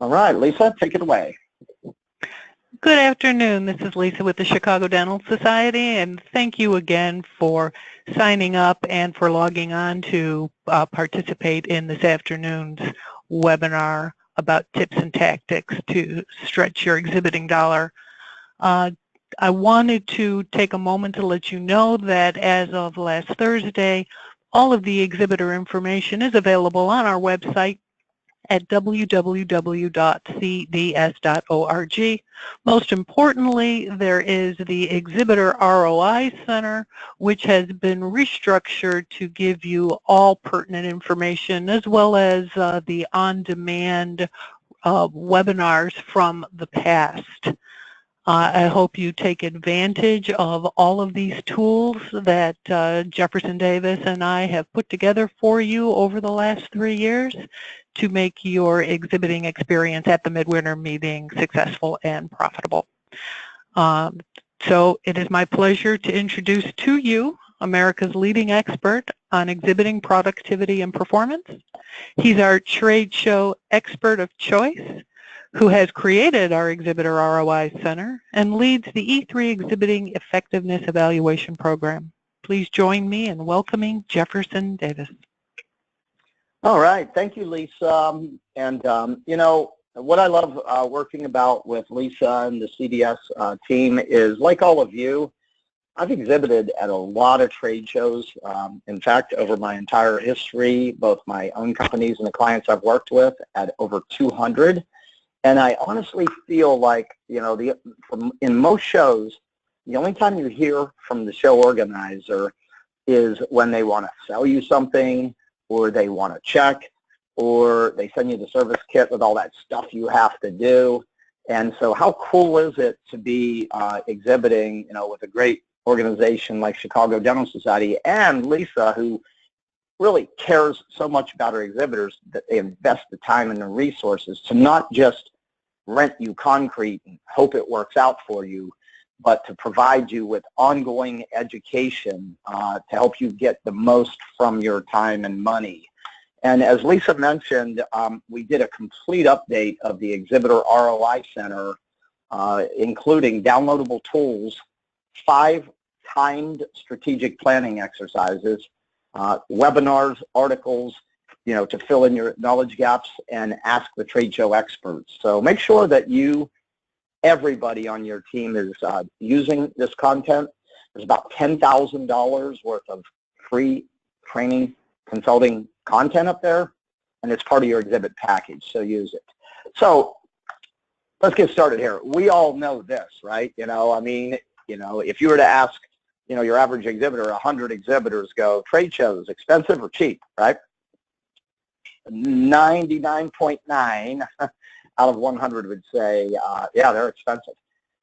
All right, Lisa, take it away. Good afternoon. This is Lisa with the Chicago Dental Society, and thank you again for signing up and for logging on to participate in this afternoon's webinar about tips and tactics to stretch your exhibiting dollar. I wanted to take a moment to let you know that as of last Thursday, all of the exhibitor information is available on our website at www.cds.org. Most importantly, there is the Exhibitor ROI Center, which has been restructured to give you all pertinent information as well as the on-demand webinars from the past. I hope you take advantage of all of these tools that Jefferson Davis and I have put together for you over the last 3 years to make your exhibiting experience at the Midwinter meeting successful and profitable. So it is my pleasure to introduce to you America's leading expert on exhibiting productivity and performance. He's our trade show expert of choice, who has created our Exhibitor ROI Center and leads the E3 Exhibiting Effectiveness Evaluation Program. Please join me in welcoming Jefferson Davis. All right, thank you, Lisa. You know, what I love working about with Lisa and the CDS team is, like all of you, I've exhibited at a lot of trade shows. In fact, over my entire history, both my own companies and the clients I've worked with, at over 200. And I honestly feel like, you know, in most shows, the only time you hear from the show organizer is when they want to sell you something, or they want to check, or they send you the service kit with all that stuff you have to do. And so how cool is it to be exhibiting, you know, with a great organization like Chicago Dental Society, and Lisa, who really cares so much about her exhibitors that they invest the time and the resources to not just rent you concrete and hope it works out for you, but to provide you with ongoing education to help you get the most from your time and money. And as Lisa mentioned, we did a complete update of the Exhibitor ROI Center, including downloadable tools, 5 timed strategic planning exercises, webinars, articles, you know, to fill in your knowledge gaps and ask the trade show experts. So make sure that everybody on your team is using this content. There's about $10,000 worth of free training consulting content up there, and it's part of your exhibit package, so use it. So let's get started here. We all know this, right? You know, I mean, you know, if you were to ask, you know, your average exhibitor, 100 exhibitors go, trade shows, expensive or cheap, right? 99.9 out of 100 would say, yeah, they're expensive.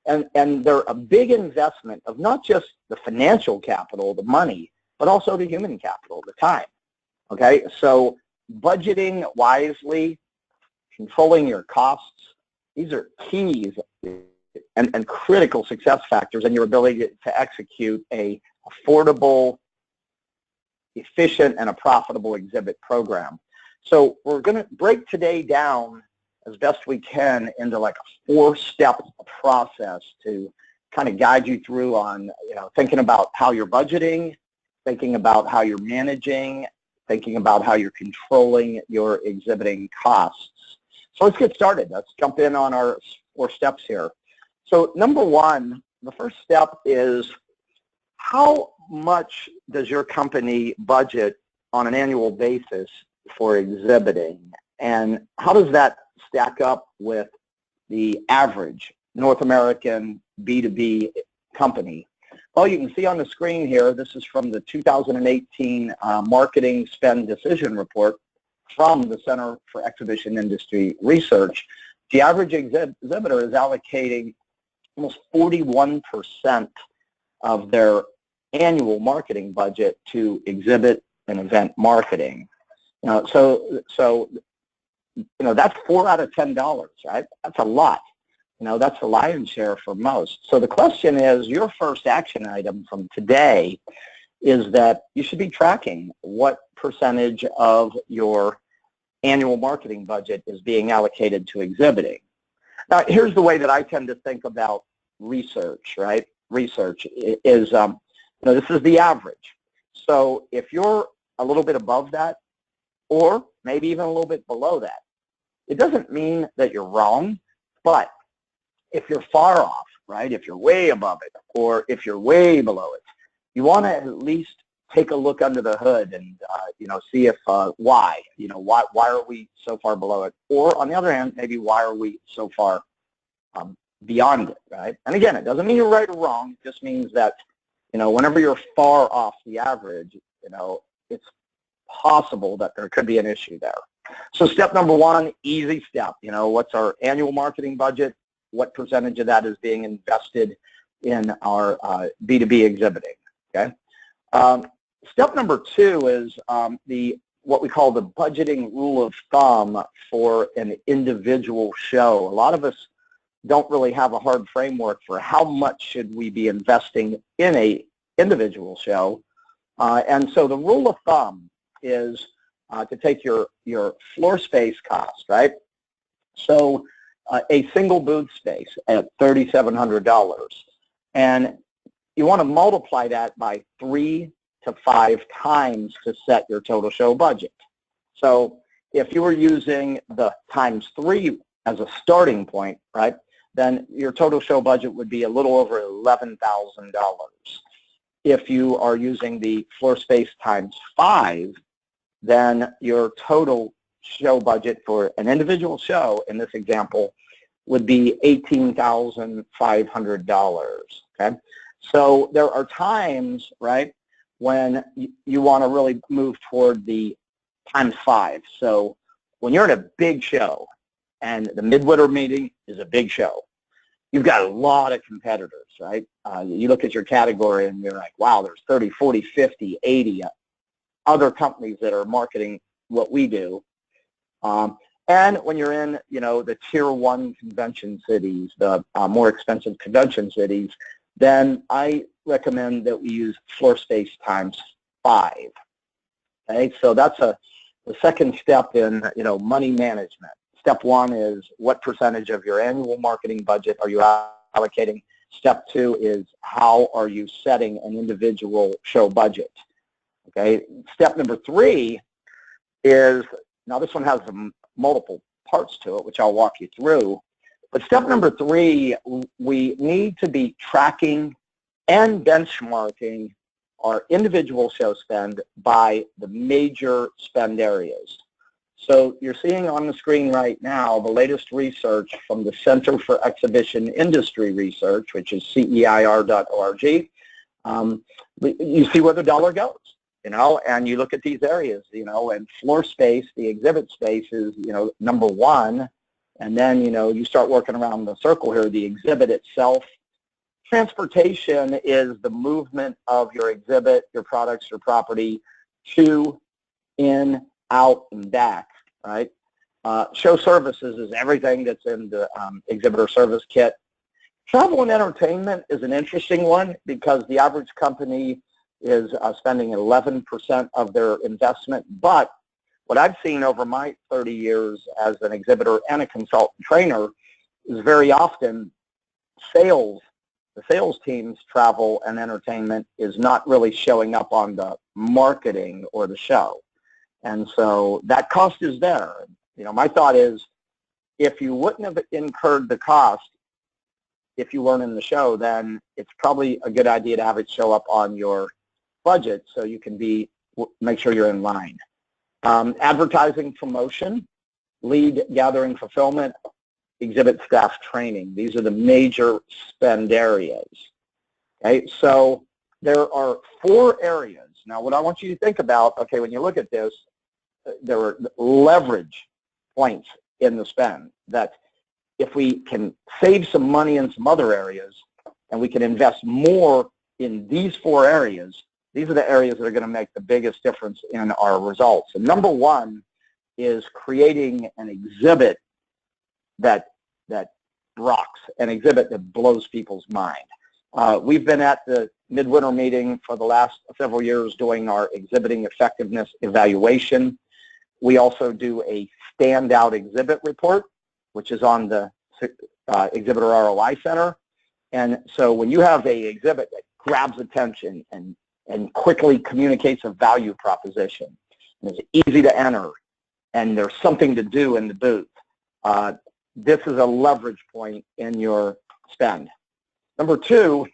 And they're a big investment of not just the financial capital, the money, but also the human capital, the time. Okay, so budgeting wisely, controlling your costs, these are keys and critical success factors in your ability to execute a affordable, efficient, and a profitable exhibit program. So we're going to break today down as best we can into like a 4-step process to kind of guide you through on, you know, thinking about how you're budgeting, thinking about how you're managing, thinking about how you're controlling your exhibiting costs. So let's get started. Let's jump in on our 4 steps here. So number 1, the first step is, how much does your company budget on an annual basis for exhibiting, and how does that stack up with the average North American B2B company? Well, you can see on the screen here, this is from the 2018 Marketing Spend Decision Report from the Center for Exhibition Industry Research. The average exhibitor is allocating almost 41% of their annual marketing budget to exhibit and event marketing. So you know, that's $4 out of $10, right? That's a lot. You know, that's the lion's share for most. So the question is, your first action item from today is that you should be tracking what percentage of your annual marketing budget is being allocated to exhibiting. Now, here's the way that I tend to think about research, right? Research is, this is the average. So if you're a little bit above that, or maybe even a little bit below that, it doesn't mean that you're wrong, but if you're far off, right, if you're way above it, or if you're way below it, you want to at least take a look under the hood and, see if why are we so far below it? Or on the other hand, maybe why are we so far beyond it, right? And again, it doesn't mean you're right or wrong. It just means that, whenever you're far off the average, it's possible that there could be an issue there. So step number one, easy step. What's our annual marketing budget? What percentage of that is being invested in our B2B exhibiting? Okay. Step number two is what we call the budgeting rule of thumb for an individual show. A lot of us don't really have a hard framework for how much should we be investing in a individual show. And so the rule of thumb is to take your floor space cost, right? So a single booth space at $3,700. And you want to multiply that by 3 to 5 times to set your total show budget. So if you were using the ×3 as a starting point, right, then your total show budget would be a little over $11,000. If you are using the floor space ×5, then your total show budget for an individual show, in this example, would be $18,500, okay? So there are times, right, when you want to really move toward the ×5. So when you're at a big show, and the Midwinter meeting is a big show, you've got a lot of competitors, right? You look at your category and you're like, wow, there's 30, 40, 50, 80 other companies that are marketing what we do. And when you're in, the tier 1 convention cities, the more expensive convention cities, then I recommend that we use floor space ×5. Okay, so that's the second step in, money management. Step one is what percentage of your annual marketing budget are you allocating? Step two is how are you setting an individual show budget? Okay. Step number three is, now this one has multiple parts to it, which I'll walk you through. But step number three, we need to be tracking and benchmarking our individual show spend by the major spend areas. So you're seeing on the screen right now the latest research from the Center for Exhibition Industry Research, which is CEIR.org. You see where the dollar goes, and you look at these areas, and floor space, the exhibit space is, number one, and then, you start working around the circle here, the exhibit itself. Transportation is the movement of your exhibit, your products, your property to, in, out, and back, right? Show services is everything that's in the exhibitor service kit. Travel and entertainment is an interesting one because the average company is spending 11% of their investment, but what I've seen over my 30 years as an exhibitor and a consultant trainer is very often the sales team's travel and entertainment is not really showing up on the marketing or the show. And so that cost is there. My thought is if you wouldn't have incurred the cost if you weren't in the show, then it's probably a good idea to have it show up on your budget so you can make sure you're in line. Advertising, promotion, lead gathering, fulfillment, exhibit staff training. These are the major spend areas. Okay, so there are 4 areas. Now, what I want you to think about, okay, when you look at this, there are leverage points in the spend that if we can save some money in some other areas and we can invest more in these 4 areas, these are the areas that are going to make the biggest difference in our results. And number one is creating an exhibit that rocks, an exhibit that blows people's mind. We've been at the Midwinter meeting for the last several years doing our exhibiting effectiveness evaluation. We also do a standout exhibit report, which is on the Exhibitor ROI Center. And so when you have a exhibit that grabs attention and quickly communicates a value proposition, and it's easy to enter, and there's something to do in the booth, this is a leverage point in your spend. Number two,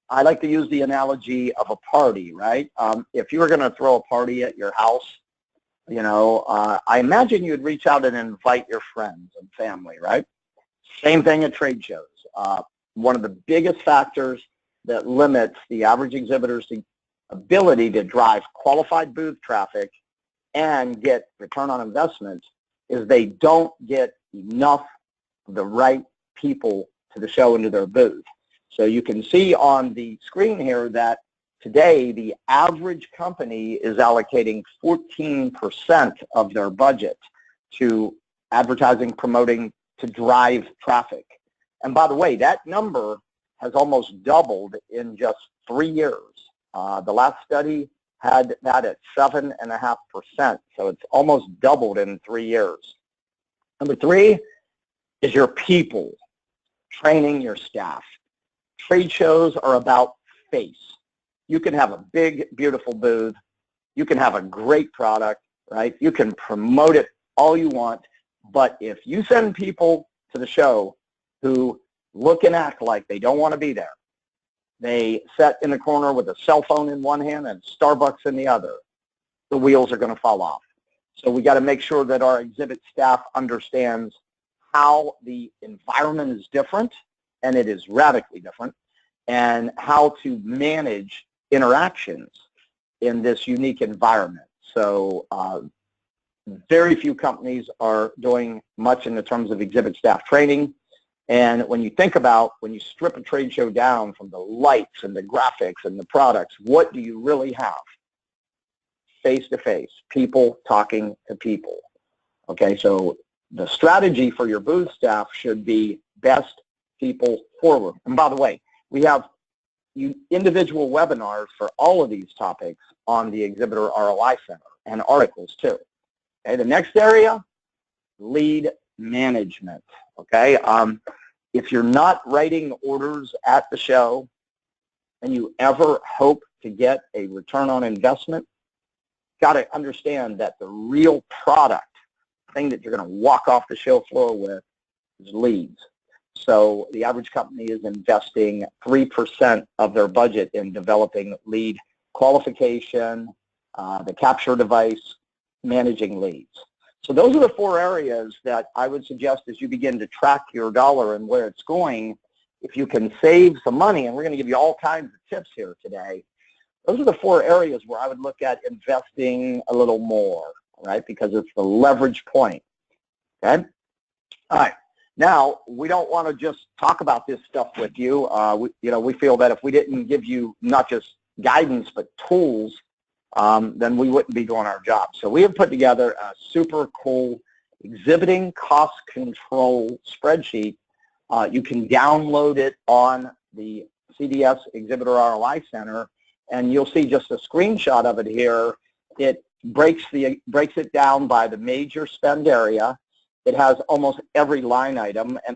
I like to use the analogy of a party, right? If you were going to throw a party at your house, you know, I imagine you'd reach out and invite your friends and family, right? Same thing at trade shows. One of the biggest factors that limits the average exhibitor's ability to drive qualified booth traffic and get return on investment is they don't get enough of the right people to the show into their booth. So you can see on the screen here that today the average company is allocating 14% of their budget to advertising, promoting, to drive traffic. And by the way, that number has almost doubled in just 3 years. The last study had that at 7.5%, so it's almost doubled in 3 years. Number three is your people, training your staff. Trade shows are about face. You can have a big, beautiful booth. You can have a great product, right? You can promote it all you want, but if you send people to the show who look and act like they don't want to be there, they sit in the corner with a cell phone in one hand and Starbucks in the other, the wheels are going to fall off. So we got to make sure that our exhibit staff understands how the environment is different, and it is radically different, and how to manage interactions in this unique environment. So very few companies are doing much in the terms of exhibit staff training. And when you think about, when you strip a trade show down from the lights and the graphics and the products, what do you really have? Face-to-face, people talking to people. Okay, so the strategy for your booth staff should be best people forward. And by the way, we have individual webinars for all of these topics on the Exhibitor ROI Center and articles too. Okay, the next area, lead management. Okay, if you're not writing orders at the show and you ever hope to get a return on investment, got to understand that the real product, thing that you're going to walk off the show floor with, is leads. So the average company is investing 3% of their budget in developing lead qualification, the capture device, managing leads. So those are the 4 areas that I would suggest as you begin to track your dollar and where it's going. If you can save some money, and we're going to give you all kinds of tips here today, those are the 4 areas where I would look at investing a little more, right? Because it's the leverage point, okay? All right. Now, we don't want to just talk about this stuff with you. We feel that if we didn't give you not just guidance but tools, then we wouldn't be doing our job. So we have put together a super cool exhibiting cost control spreadsheet. You can download it on the CDS Exhibitor ROI Center, and you'll see just a screenshot of it here. It breaks it down by the major spend area. It has almost every line item, and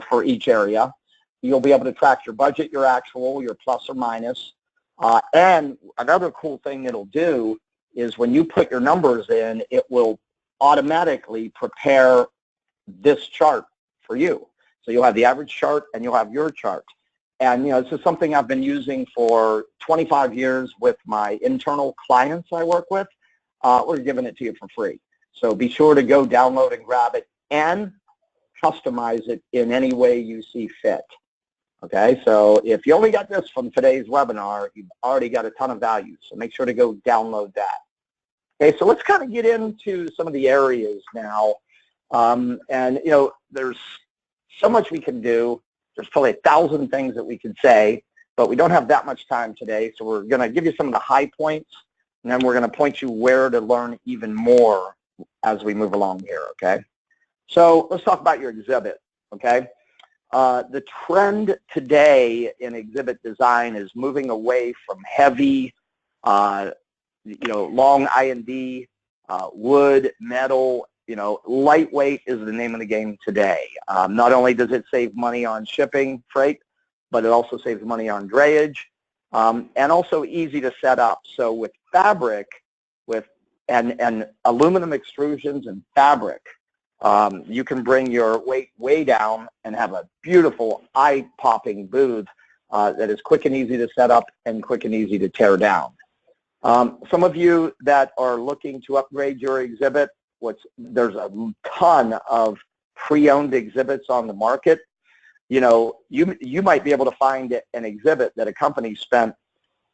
for each area. You'll be able to track your budget, your actual, your plus or minus. And another cool thing it'll do is when you put your numbers in, it will automatically prepare this chart for you. So you'll have the average chart and you'll have your chart. And this is something I've been using for 25 years with my internal clients I work with. We're giving it to you for free. So be sure to go download and grab it and customize it in any way you see fit. Okay, so if you only got this from today's webinar, you've already got a ton of value. So make sure to go download that. Okay, so let's kind of get into some of the areas now. There's so much we can do. There's probably 1,000 things that we could say, but we don't have that much time today. So we're going to give you some of the high points, and then we're going to point you where to learn even more as we move along here, okay? So let's talk about your exhibit, okay? The trend today in exhibit design is moving away from heavy, long I&D, wood, metal, lightweight is the name of the game today. Not only does it save money on shipping freight, but it also saves money on drayage, and also easy to set up. So with fabric, and aluminum extrusions and fabric, you can bring your weight way down and have a beautiful eye-popping booth that is quick and easy to set up and quick and easy to tear down. Some of you that are looking to upgrade your exhibit, there's a ton of pre-owned exhibits on the market. You might be able to find an exhibit that a company spent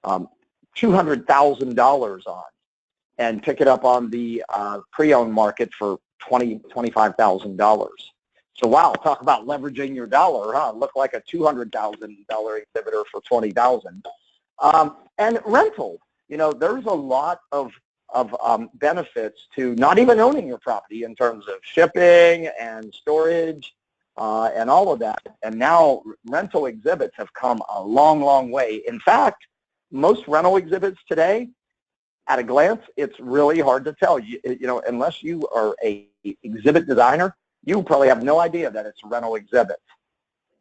$200,000 on and pick it up on the pre-owned market for $25,000. So wow, talk about leveraging your dollar, huh? Look like a $200,000 exhibitor for $20,000. And rental, there's a lot of benefits to not even owning your property in terms of shipping and storage and all of that. And now rental exhibits have come a long, long way. In fact, most rental exhibits today, at a glance, it's really hard to tell. Unless you are a exhibit designer, you probably have no idea that it's a rental exhibit.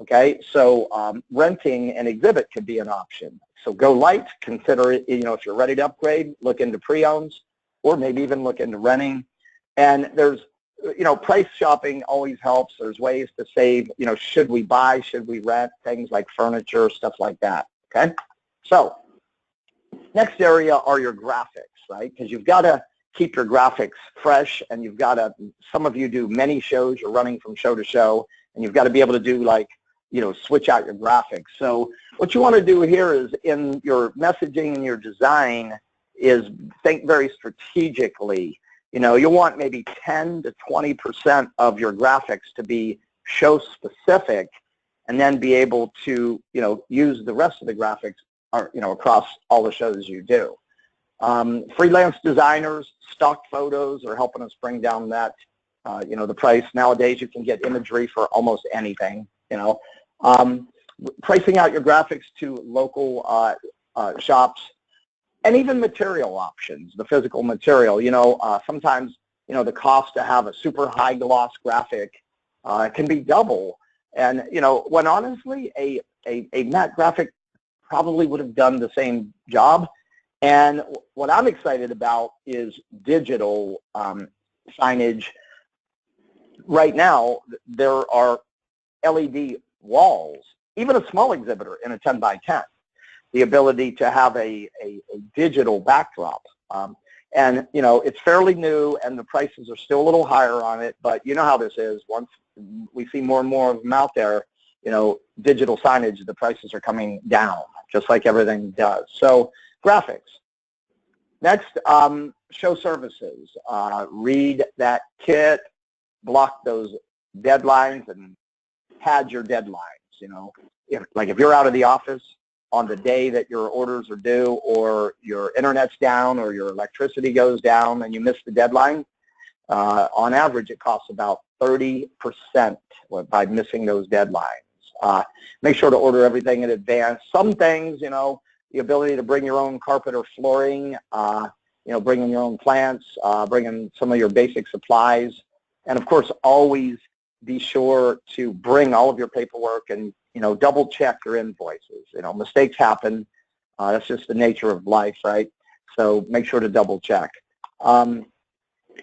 Okay, so renting an exhibit could be an option. So go light, consider it, if you're ready to upgrade, look into pre-owns, or maybe even look into renting. And there's, price shopping always helps. There's ways to save, should we buy, should we rent, things like furniture, stuff like that, okay? So next area are your graphics, right? Because you've got to keep your graphics fresh, and you've got to, some of you do many shows, you're running from show to show, and you've got to be able to do switch out your graphics. So what you want to do here is in your messaging and your design is think very strategically. You'll want maybe 10 to 20% of your graphics to be show specific, and then be able to, use the rest of the graphics across all the shows you do. Freelance designers, stock photos are helping us bring down that, the price. Nowadays you can get imagery for almost anything, pricing out your graphics to local shops, and even material options, the physical material. Sometimes, the cost to have a super high gloss graphic can be double. And, when honestly, a matte graphic probably would have done the same job. And what I'm excited about is digital signage. Right now, there are LED walls, even a small exhibitor in a 10 by 10, the ability to have a digital backdrop. And, it's fairly new, and the prices are still a little higher on it, but you know how this is. Once we see more and more of them out there, digital signage, the prices are coming down, just like everything does. So graphics. Next, show services. Read that kit, block those deadlines, and pad your deadlines. If you're out of the office on the day that your orders are due, or your internet's down, or your electricity goes down and you miss the deadline, on average it costs about 30% by missing those deadlines. Make sure to order everything in advance. Some things, the ability to bring your own carpet or flooring, bring in your own plants, bring in some of your basic supplies, and of course always be sure to bring all of your paperwork and double check your invoices. Mistakes happen. That's just the nature of life, right? So make sure to double check.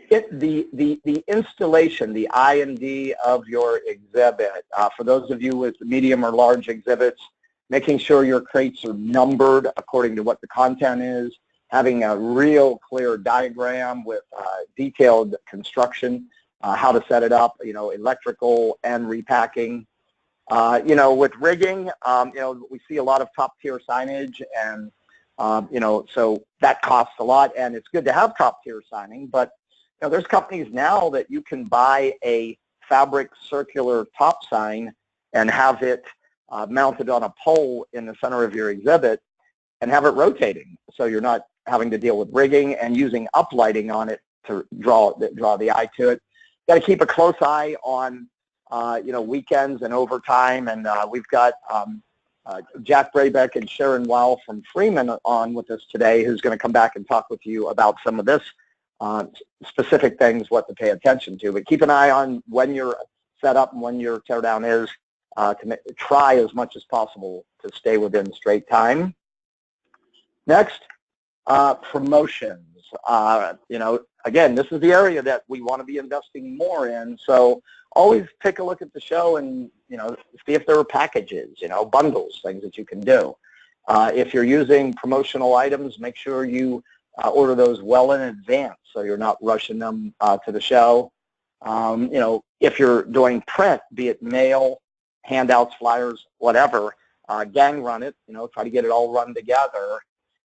The installation, the I&D of your exhibit, for those of you with medium or large exhibits, making sure your crates are numbered according to what the content is, having a real clear diagram with detailed construction, how to set it up, electrical and repacking. With rigging, we see a lot of top-tier signage, and, so that costs a lot, and it's good to have top-tier signing, but, there's companies now that you can buy a fabric circular top sign and have it mounted on a pole in the center of your exhibit and have it rotating, so you're not having to deal with rigging and using uplighting on it to draw the eye to it. Got to keep a close eye on weekends and overtime, and we've got Jack Brabeck and Sharon Weil from Freeman on with us today, who's going to come back and talk with you about some of this specific things what to pay attention to. But keep an eye on when your setup and when your teardown is to try as much as possible to stay within straight time. Next, promotions. Again, this is the area that we want to be investing more in. So always take a look at the show and, see if there are packages, bundles, things that you can do. If you're using promotional items, make sure you order those well in advance so you're not rushing them to the show. If you're doing print, be it mail, handouts, flyers, whatever, gang run it, try to get it all run together.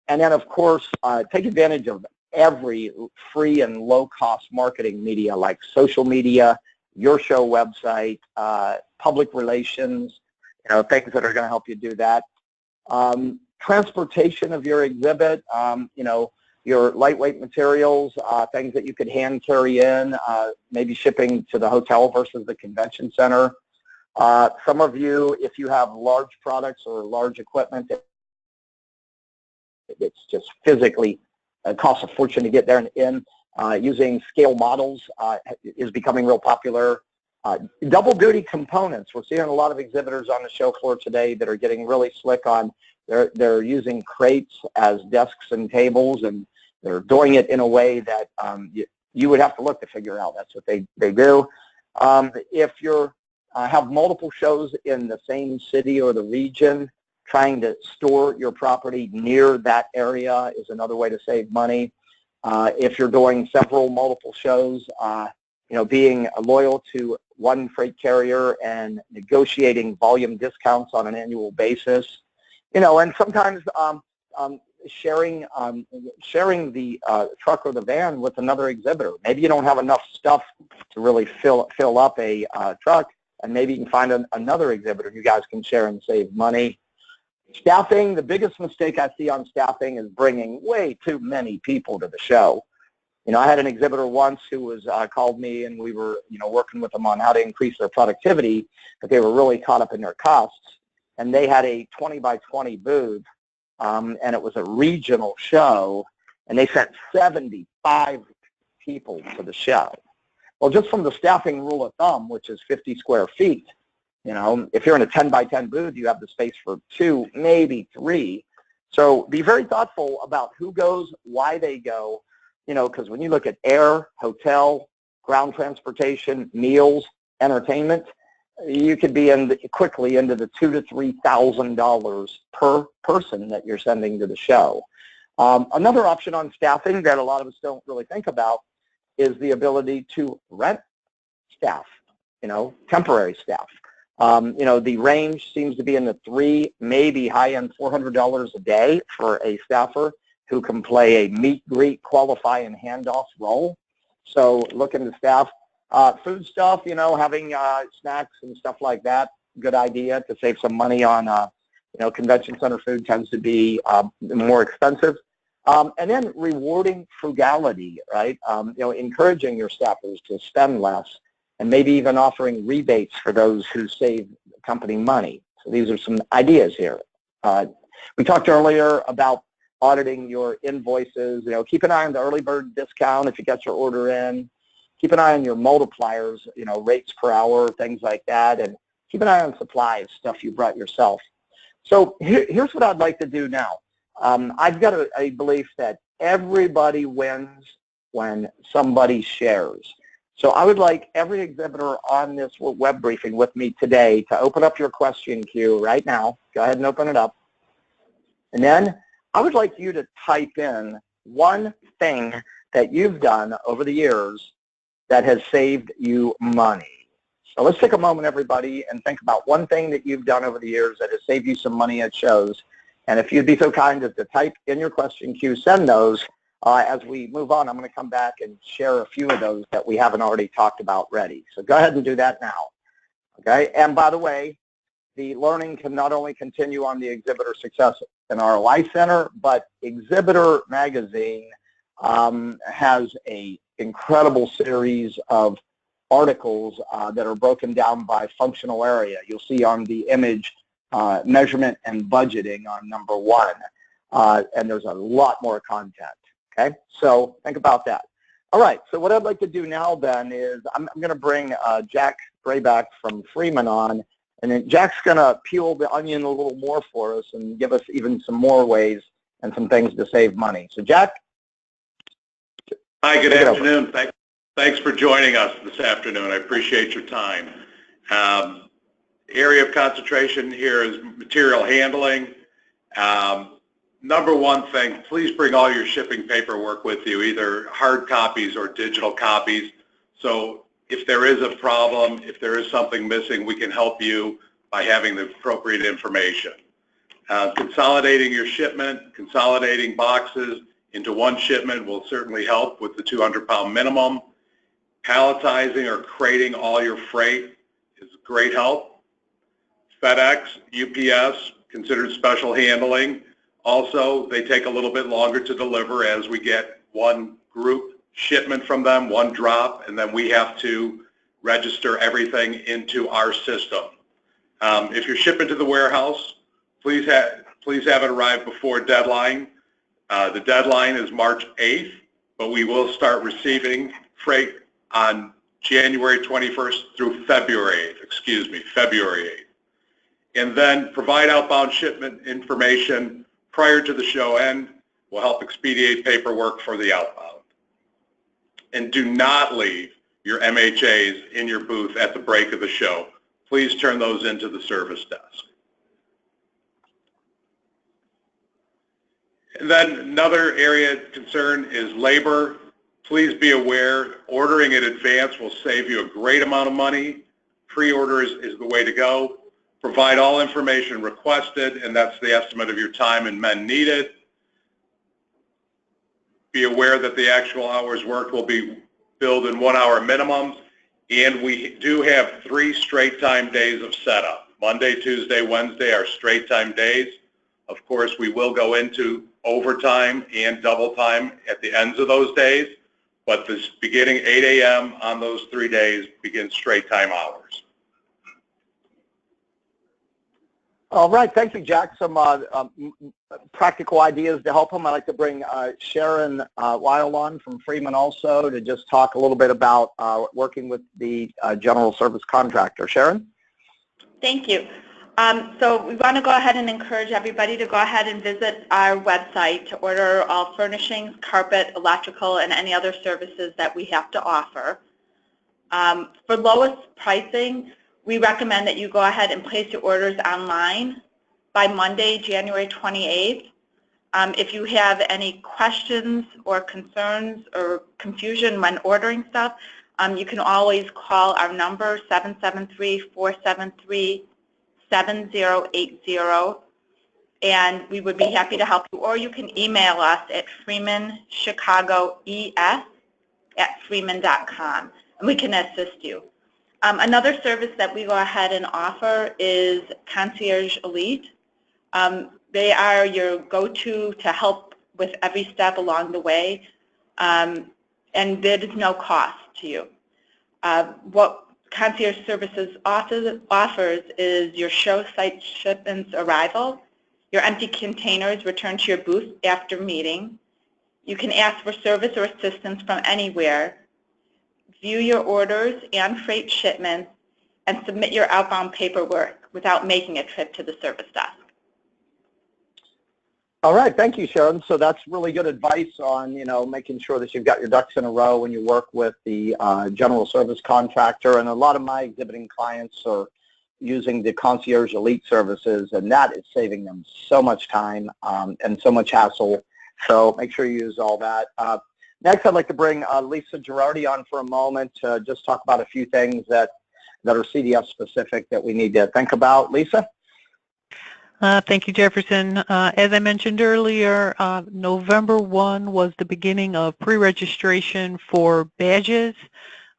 And then, of course, take advantage of every free and low-cost marketing media like social media, your show website, public relations, things that are going to help you do that. Transportation of your exhibit, your lightweight materials, things that you could hand carry in, maybe shipping to the hotel versus the convention center. Some of you, if you have large products or large equipment, it's just physically costs a fortune to get there and in. Using scale models is becoming real popular. Double duty components. We're seeing a lot of exhibitors on the show floor today that are getting really slick on. They're using crates as desks and tables, and they're doing it in a way that you would have to look to figure out. That's what they do. If you have multiple shows in the same city or the region, trying to store your property near that area is another way to save money. If you're doing multiple shows, being loyal to one freight carrier and negotiating volume discounts on an annual basis, and sometimes sharing the truck or the van with another exhibitor. Maybe you don't have enough stuff to really fill up a truck, and maybe you can find another exhibitor you guys can share and save money. Staffing, the biggest mistake I see on staffing is bringing way too many people to the show. I had an exhibitor once who was called me, and we were working with them on how to increase their productivity, but they were really caught up in their costs. And they had a 20 by 20 booth, and it was a regional show, and they sent 75 people to the show. Well, just from the staffing rule of thumb, which is 50 square feet, if you're in a 10 by 10 booth, you have the space for 2, maybe 3. So be very thoughtful about who goes, why they go, because when you look at air, hotel, ground transportation, meals, entertainment, you could be quickly into the $2,000 to $3,000 per person that you're sending to the show. Another option on staffing that a lot of us don't really think about is the ability to rent staff, temporary staff. The range seems to be in the $300, maybe high-end $400 a day for a staffer who can play a meet, greet, qualify, and handoff role. So look into staff. Food stuff, having snacks and stuff like that, good idea to save some money on, convention center food tends to be more expensive. And then rewarding frugality, right? Encouraging your staffers to spend less, and maybe even offering rebates for those who save company money. So these are some ideas here. We talked earlier about auditing your invoices. Keep an eye on the early bird discount if you get your order in. Keep an eye on your multipliers, rates per hour, things like that. And keep an eye on supplies, stuff you brought yourself. So here's what I'd like to do now. I've got a belief that everybody wins when somebody shares. So I would like every exhibitor on this web briefing with me today to open up your question queue right now. Go ahead and open it up. And then I would like you to type in one thing that you've done over the years that has saved you money. So let's take a moment, everybody, and think about one thing that you've done over the years that has saved you some money at shows. And if you'd be so kind as to type in your question queue, send those. As we move on, I'm going to come back and share a few of those that we haven't already talked about ready. So go ahead and do that now. Okay? And by the way, the learning can not only continue on the Exhibitor Success and ROI Center, but Exhibitor Magazine has an incredible series of articles that are broken down by functional area. You'll see on the image measurement and budgeting on number 1, and there's a lot more content. Okay, so think about that. All right, so what I'd like to do now then is I'm going to bring Jack Grayback from Freeman on, and then Jack's going to peel the onion a little more for us and give us even some more ways and some things to save money. So Jack? Hi, good afternoon. Thanks for joining us this afternoon. I appreciate your time. Area of concentration here is material handling. Number one thing, please bring all your shipping paperwork with you, either hard copies or digital copies. So if there is a problem, if there is something missing, we can help you by having the appropriate information. Consolidating your shipment, consolidating boxes into one shipment will certainly help with the 200-pound minimum. Palletizing or crating all your freight is great help. FedEx, UPS, considered special handling. Also, they take a little bit longer to deliver as we get one group shipment from them, one drop, and then we have to register everything into our system. If you're shipping to the warehouse, please have it arrive before deadline. The deadline is March 8th, but we will start receiving freight on January 21st through February 8th. And then provide outbound shipment information prior to the show end will help expedite paperwork for the outbound. And do not leave your MHAs in your booth at the break of the show. Please turn those into the service desk. And then another area of concern is labor. Please be aware, ordering in advance will save you a great amount of money. Pre-order is the way to go. Provide all information requested, and that's the estimate of your time and men needed. Be aware that the actual hours worked will be billed in 1 hour minimums, and we do have 3 straight time days of setup. Monday, Tuesday, Wednesday are straight time days. Of course, we will go into overtime and double time at the ends of those days, but this beginning 8 a.m. on those 3 days begins straight time hours. All right, thank you, Jack. Some practical ideas to help him. I'd like to bring Sharon Weil on from Freeman also to just talk a little bit about working with the general service contractor. Sharon? Thank you. So we want to go ahead and encourage everybody to go ahead and visit our website to order all furnishings, carpet, electrical, and any other services that we have to offer. For lowest pricing, we recommend that you go ahead and place your orders online by Monday, January 28th. If you have any questions or concerns or confusion when ordering stuff, you can always call our number, 773-473-7080, and we would be happy to help you. Or you can email us at freemanchicagoes@freeman.com, and we can assist you. Another service that we go ahead and offer is Concierge Elite. They are your go-to to help with every step along the way, and there is no cost to you. What Concierge Services offers is your show site shipments arrival, your empty containers returned to your booth after meeting. You can ask for service or assistance from anywhere, view your orders and freight shipments, and submit your outbound paperwork without making a trip to the service desk. All right, thank you, Sharon. So that's really good advice on, making sure that you've got your ducks in a row when you work with the general service contractor. And a lot of my exhibiting clients are using the Concierge Elite services, and that is saving them so much time and so much hassle. So make sure you use all that. Next, I'd like to bring Lisa Girardi on for a moment to just talk about a few things that are CDS specific that we need to think about. Lisa? Thank you, Jefferson. As I mentioned earlier, November 1 was the beginning of pre-registration for badges.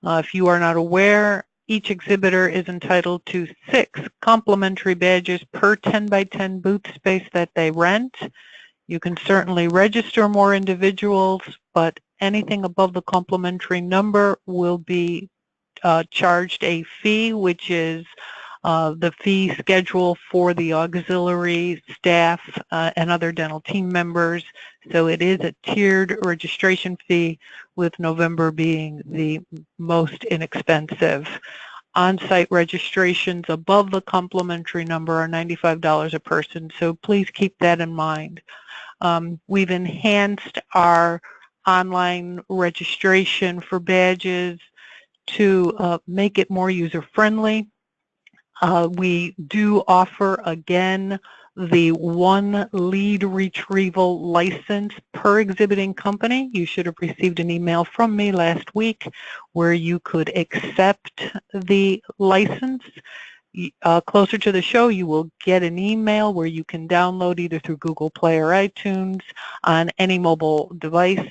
If you are not aware, each exhibitor is entitled to 6 complimentary badges per 10 by 10 booth space that they rent. You can certainly register more individuals, but anything above the complimentary number will be charged a fee, which is the fee schedule for the auxiliary staff and other dental team members. So it is a tiered registration fee, with November being the most inexpensive. On-site registrations above the complimentary number are $95 a person, so please keep that in mind. We've enhanced our online registration for badges to make it more user-friendly. We do offer, again, the one lead retrieval license per exhibiting company. You should have received an email from me last week where you could accept the license. Closer to the show, you will get an email where you can download either through Google Play or iTunes on any mobile device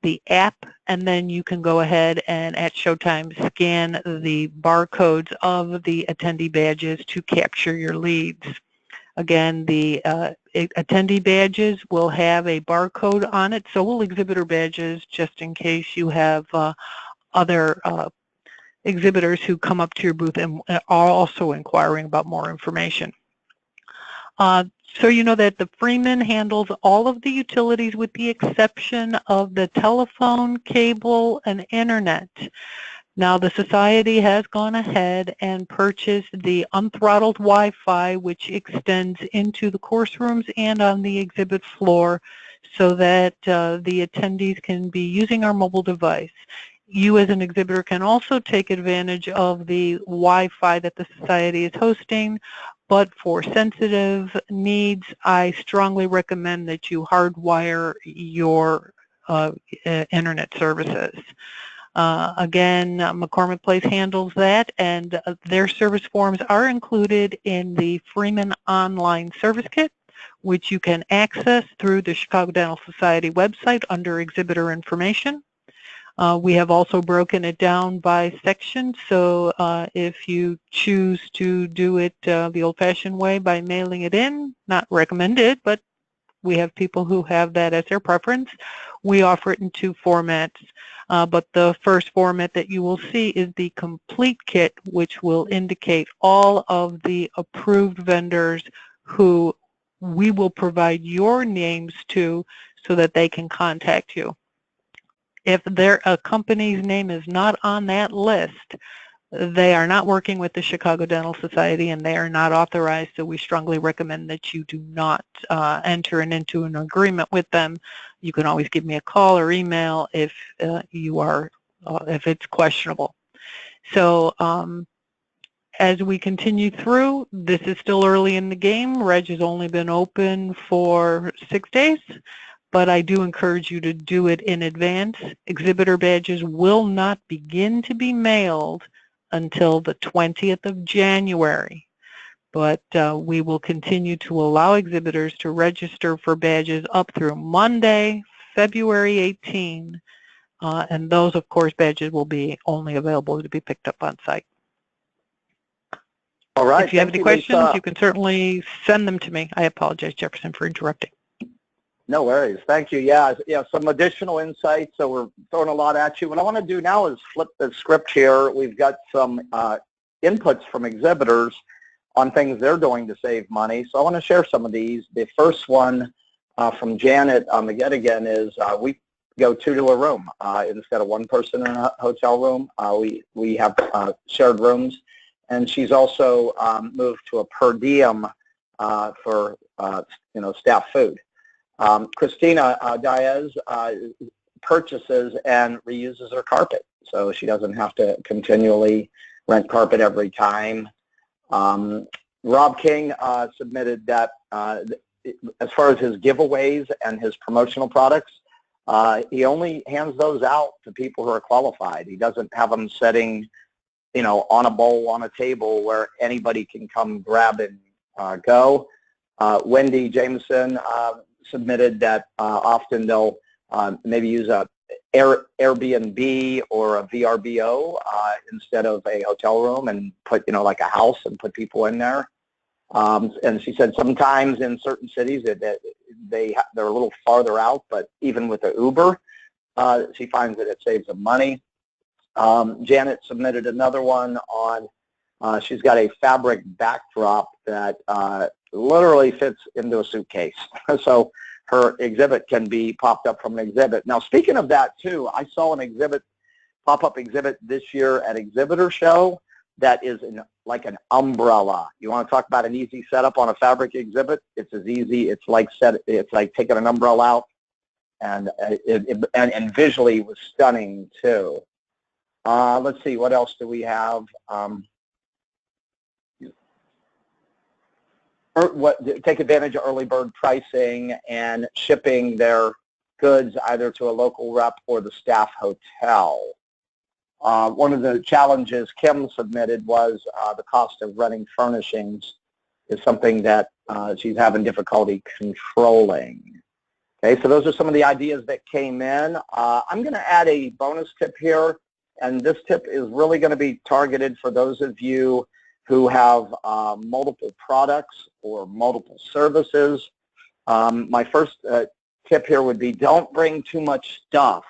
the app, and then you can go ahead and at showtime scan the barcodes of the attendee badges to capture your leads. Again, the attendee badges will have a barcode on it, so will exhibitor badges, just in case you have other exhibitors who come up to your booth and are also inquiring about more information. So you know that the Freeman handles all of the utilities with the exception of the telephone, cable, and internet. Now the Society has gone ahead and purchased the unthrottled Wi-Fi, which extends into the course rooms and on the exhibit floor, so that the attendees can be using our mobile device. You as an exhibitor can also take advantage of the Wi-Fi that the Society is hosting, but for sensitive needs, I strongly recommend that you hardwire your internet services. Again, McCormick Place handles that, and their service forms are included in the Freeman Online Service Kit, which you can access through the Chicago Dental Society website under Exhibitor Information. We have also broken it down by section, so if you choose to do it the old-fashioned way by mailing it in, not recommended, but we have people who have that as their preference. We offer it in two formats, but the first format that you will see is the complete kit, which will indicate all of the approved vendors who we will provide your names to so that they can contact you. If a company's name is not on that list, they are not working with the Chicago Dental Society and they are not authorized, so we strongly recommend that you do not enter into an agreement with them. You can always give me a call or email if if it's questionable. So as we continue through, this is still early in the game. Reg has only been open for 6 days. But I do encourage you to do it in advance. Exhibitor badges will not begin to be mailed until the 20th of January. But we will continue to allow exhibitors to register for badges up through Monday, February 18, and those, of course, badges will be only available to be picked up on site. All right. If you have any questions, you can certainly send them to me. I apologize, Jefferson, for interrupting. No worries. Thank you. Yeah, some additional insights. So we're throwing a lot at you. What I want to do now is flip the script here. We've got some inputs from exhibitors on things they're doing to save money. So I want to share some of these. The first one from Janet McGettigan is we go two to a room. Instead of one person in a hotel room, we have shared rooms. And she's also moved to a per diem for staff food. Christina Diaz purchases and reuses her carpet, so she doesn't have to continually rent carpet every time. Rob King submitted that as far as his giveaways and his promotional products, he only hands those out to people who are qualified. He doesn't have them setting, on a bowl on a table where anybody can come grab and go. Wendy Jameson submitted that often they'll maybe use a Airbnb or a VRBO instead of a hotel room and put, like a house and put people in there. And she said sometimes in certain cities they're a little farther out, but even with the Uber, she finds that it saves them money. Janet submitted another one on She's got a fabric backdrop that literally fits into a suitcase. So her exhibit can be popped up from an exhibit. Now, speaking of that, too, I saw an exhibit, pop-up exhibit this year at Exhibitor Show that is like an umbrella. You want to talk about an easy setup on a fabric exhibit? It's as easy. It's like taking an umbrella out, and visually it was stunning too. Let's see, what else do we have? Take advantage of early bird pricing and shipping their goods either to a local rep or the staff hotel. One of the challenges Kim submitted was the cost of running furnishings is something that she's having difficulty controlling. Okay, so those are some of the ideas that came in. I'm going to add a bonus tip here, and this tip is really going to be targeted for those of you who have multiple products or multiple services. My first tip here would be don't bring too much stuff.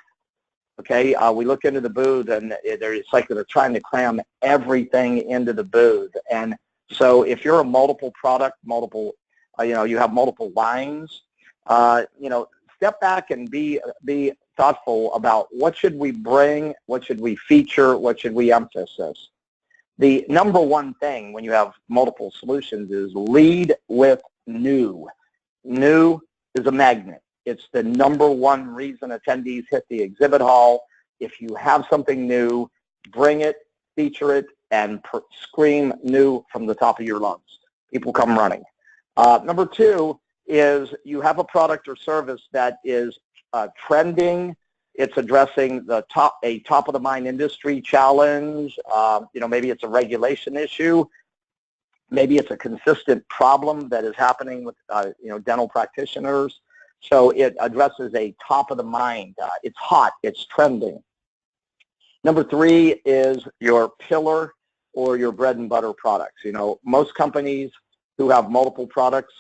Okay, we look into the booth and it's like they're trying to cram everything into the booth. And so if you're a multiple product, you have multiple lines, step back and be thoughtful about what should we bring, what should we feature, what should we emphasize. The number one thing when you have multiple solutions is lead with new. New is a magnet. It's the number one reason attendees hit the exhibit hall. If you have something new, bring it, feature it, and scream new from the top of your lungs. People come running. Number two is you have a product or service that is trending. It's addressing a top-of-the-mind industry challenge. Maybe it's a regulation issue. Maybe it's a consistent problem that is happening with dental practitioners. So it addresses a top-of-the-mind. It's hot. It's trending. Number three is your pillar or your bread and butter products. Most companies who have multiple products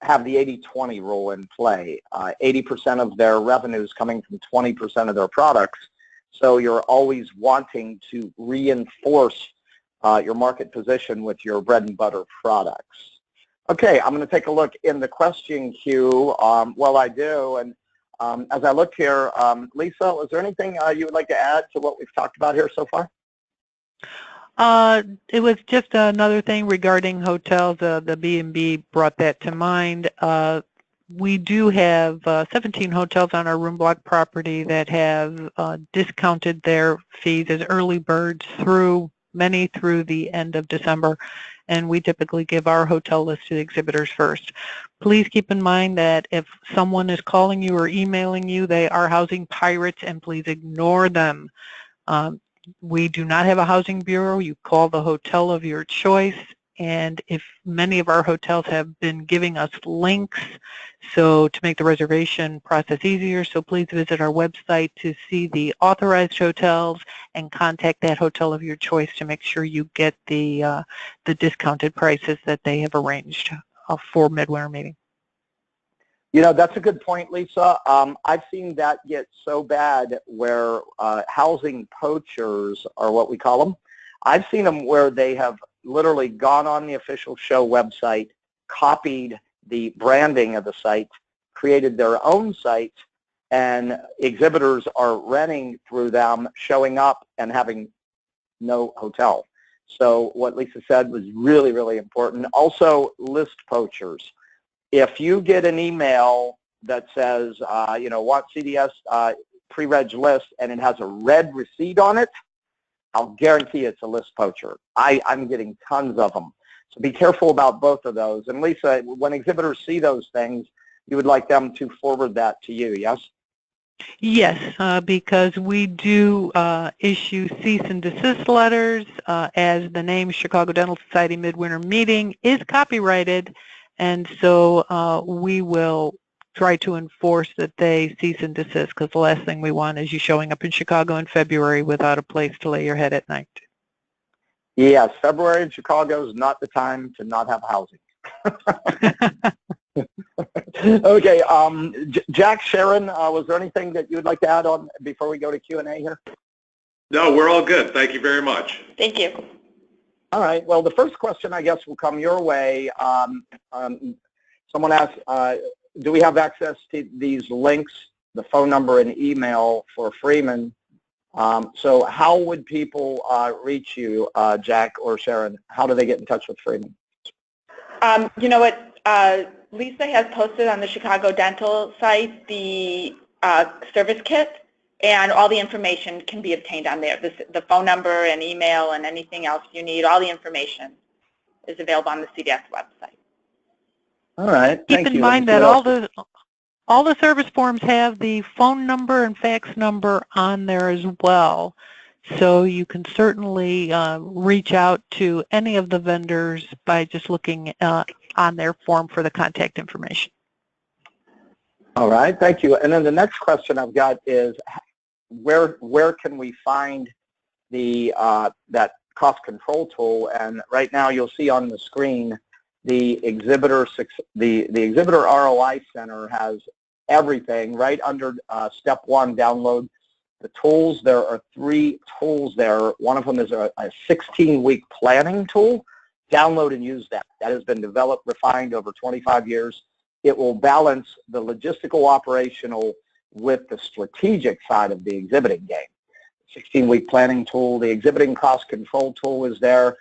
have the 80-20 rule in play. 80% of their revenue is coming from 20% of their products. So you're always wanting to reinforce your market position with your bread and butter products. Okay, I'm going to take a look in the question queue while I do. And as I look here, Lisa, is there anything you would like to add to what we've talked about here so far? It was just another thing regarding hotels. The B&B brought that to mind. We do have 17 hotels on our room block property that have discounted their fees as early birds many through the end of December, and we typically give our hotel list to the exhibitors first. Please keep in mind that if someone is calling you or emailing you, they are housing pirates, and please ignore them. We do not have a housing bureau. You call the hotel of your choice, and if many of our hotels have been giving us links to make the reservation process easier, so please visit our website to see the authorized hotels and contact that hotel of your choice to make sure you get the discounted prices that they have arranged for Midwinter Meeting. That's a good point, Lisa. I've seen that get so bad where housing poachers are what we call them. I've seen them where they have literally gone on the official show website, copied the branding of the site, created their own site, and exhibitors are renting through them, showing up, and having no hotel. So what Lisa said was really, really important. Also, list poachers. If you get an email that says, want CDS pre-reg list, and it has a red receipt on it, I'll guarantee it's a list poacher. I'm getting tons of them. So be careful about both of those. And Lisa, when exhibitors see those things, you would like them to forward that to you, yes? Yes, because we do issue cease and desist letters as the name Chicago Dental Society Midwinter Meeting is copyrighted. And so we will try to enforce that they cease and desist, because the last thing we want is you showing up in Chicago in February without a place to lay your head at night. Yes, February in Chicago is not the time to not have housing. Okay, Jack, Sharon, was there anything that you would like to add on before we go to Q&A here? No, we're all good. Thank you very much. Thank you. All right. Well, the first question, I guess, will come your way. Someone asked, do we have access to these links, the phone number and email for Freeman? So how would people reach you, Jack or Sharon? How do they get in touch with Freeman? You know what? Lisa has posted on the Chicago Dental site the service kit, and all the information can be obtained on there. The phone number and email and anything else you need, all the information is available on the CDS website. All right. Thank you. Keep in mind that all the service forms have the phone number and fax number on there as well. So you can certainly reach out to any of the vendors by just looking on their form for the contact information. All right, thank you. And then the next question I've got is, where can we find the that cost control tool? And right now you'll see on the screen the exhibitor ROI Center has everything right under step 1, download the tools. There are 3 tools there. One of them is a 16-week planning tool. Download and use that. That has been developed, refined over 25 years. It will balance the logistical operational with the strategic side of the exhibiting game. 16-week planning tool. The exhibiting cost control tool is there.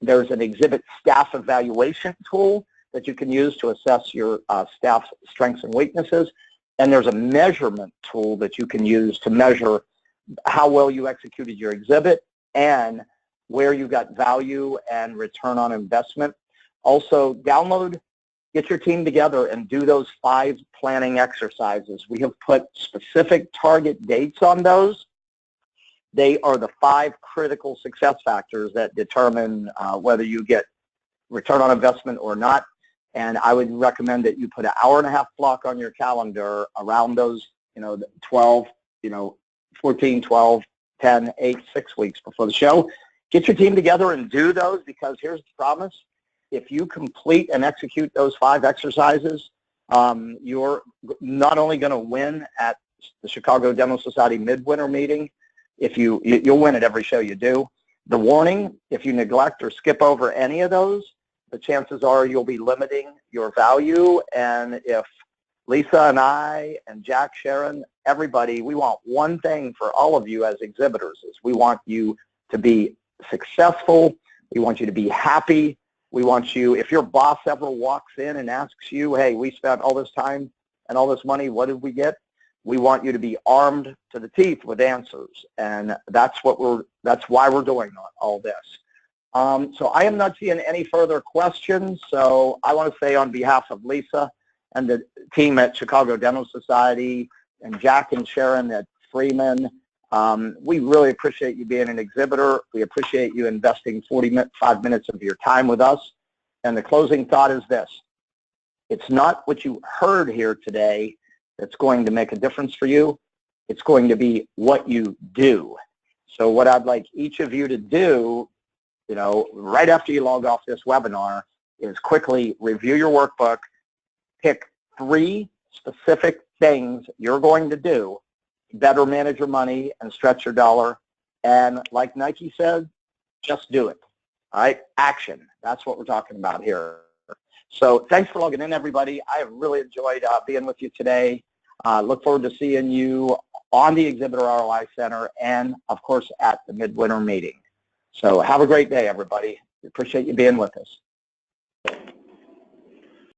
There's an exhibit staff evaluation tool that you can use to assess your staff's strengths and weaknesses. And there's a measurement tool that you can use to measure how well you executed your exhibit and where you got value and return on investment. Also, download, get your team together and do those 5 planning exercises. We have put specific target dates on those. They are the 5 critical success factors that determine whether you get return on investment or not. And I would recommend that you put an hour-and-a-half block on your calendar around those, 12, 14, 12, 10, 8, 6 weeks before the show. Get your team together and do those, because here's the promise. If you complete and execute those 5 exercises, you're not only going to win at the Chicago Dental Society Midwinter meeting, you'll win at every show you do. The warning, if you neglect or skip over any of those, the chances are you'll be limiting your value. And if Lisa and I and Jack, Sharon, everybody, we want one thing for all of you as exhibitors, is we want you to be successful. We want you to be happy. We want you, if your boss ever walks in and asks you, hey, we spent all this time and all this money, what did we get? We want you to be armed to the teeth with answers. And that's why we're doing all this. So I am not seeing any further questions. So I want to say, on behalf of Lisa and the team at Chicago Dental Society and Jack and Sharon at Freeman, we really appreciate you being an exhibitor. We appreciate you investing 45 minutes of your time with us. And the closing thought is this: it's not what you heard here today that's going to make a difference for you. It's going to be what you do. So what I'd like each of you to do, right after you log off this webinar, is quickly review your workbook, pick 3 specific things you're going to do to better manage your money and stretch your dollar. And like Nike said, just do it. All right? Action. That's what we're talking about here. So thanks for logging in, everybody. I have really enjoyed being with you today. Look forward to seeing you on the Exhibitor ROI Center and, of course, at the Midwinter meeting. So have a great day, everybody. We appreciate you being with us.